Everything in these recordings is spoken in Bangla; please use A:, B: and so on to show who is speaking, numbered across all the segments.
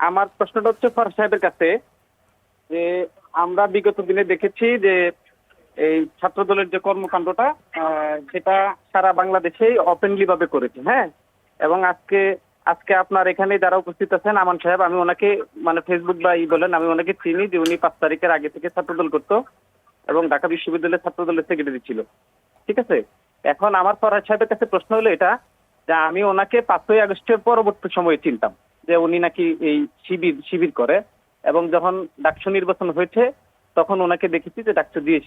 A: আমার প্রশ্নটা হচ্ছে ফরহাদ সাহেবের কাছে যে আমরা বিগত দিনে দেখেছি যে এই ছাত্র দলের যে কর্মকাণ্ডটা সেটা সারা বাংলাদেশেই ওপেনলি ভাবে করেছে, হ্যাঁ। এবং আজকে আজকে আপনার এখানে যারা উপস্থিত আছেন আমান সাহেব, আমি ওনাকে মানে ফেসবুক বা বলেন, আমি ওনাকে চিনি যে উনি 5 তারিখের আগে থেকে ছাত্রদল করতো এবং ঢাকা বিশ্ববিদ্যালয়ের ছাত্রদলের সেক্রেটারি ছিল, ঠিক আছে। এখন আমার ফরহাদ সাহেবের কাছে প্রশ্ন হলো এটা যে আমি ওনাকে 5ই আগস্টের পরবর্তী সময়ে চিনতাম যে উনি নাকি এই শিবির শিবির করে, এবং যখন ডাকসু নির্বাচন হয়েছে তখন ওনাকে দেখেছি যে ডাকসু দিয়ে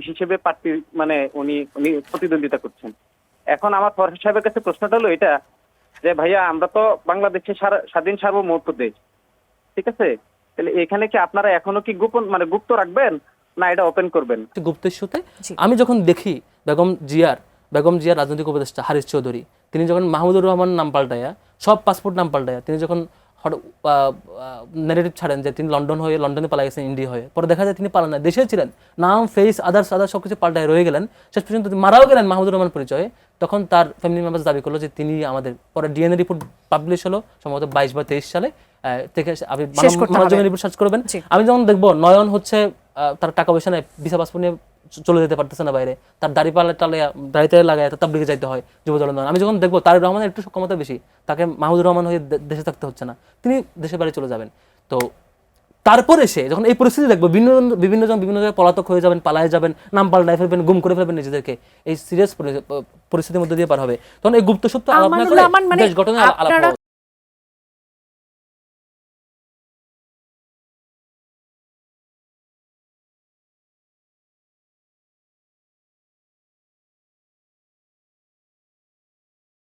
A: হিসেবে প্রার্থী মানে উনি উনি প্রতিদ্বন্দ্বিতা করছেন। এখন আমার ফরহাদ সাহেবের কাছে প্রশ্নটা হলো এটা যে ভাইয়া আমরা তো বাংলাদেশের স্বাধীন সার্বভৌমত্ব দেশ, ঠিক আছে। তাহলে এখানে কি আপনারা এখনো কি গোপন মানে গুপ্ত রাখবেন না এটা ওপেন করবেন?
B: গুপ্ত ইস্যুতে আমি যখন দেখি বেগম জিয়ার রাজনৈতিক উপদেষ্টা হারিস চৌধুরী তিনি যখন মাহমুদুর রহমান নাম পাল্টায়া সব পাসপোর্ট নাম পাল্টায়া তিনি যখন নেগেটিভ ছাড়েন যে তিনি লন্ডনে পালা গেছেন ইন্ডিয়া হয়ে, পরে দেখা যায় তিনি পালান না, দেশে ছিলেন, নাম ফেস আদার্স সব কিছু পাল্টায় রয়ে গেলেন, শেষ পর্যন্ত মারাও গেলেন মাহমুদুর রহমান পরিচয়ে। তখন তার ফ্যামিলি মেম্বার্স দাবি করলো যে তিনি আমাদের, পরে ডিএনএ রিপোর্ট পাবলিশ হলো সম্ভবত 22 বা 23 সালে থেকে, আপনি মানবজমিন রিপোর্ট সার্চ করবেন। আমি যখন দেখবো নয়ন হচ্ছে তার টাকা পয়সা নেই, ভিসা পাসপোর্ট নিয়ে চলে যেতে পারতেছে না বাইরে, তার দাড়িতে লাগায় তাবলিগে যাইতে হয় যুবদল। আমি যখন দেখবো তারেক রহমানের একটু সক্ষমতা বেশি, তাকে মাহমুদুর রহমান হয়ে দেশে থাকতে হচ্ছে না, তিনি দেশের বাইরে চলে যাবেন। তো তারপরে সে যখন এই পরিস্থিতি দেখবো বিভিন্ন জন বিভিন্ন জায়গায় পলাতক হয়ে যাবেন, পালায় যাবেন, নাম পাল্টায় ফেলবেন, গুম করে ফেলবেন নিজেদেরকে, এই সিরিয়াস পরিস্থিতির মধ্যে দিয়ে পার হবে, তখন এই গুপ্ত সত্য আলাপ না করে দেশ গঠনে আলাপ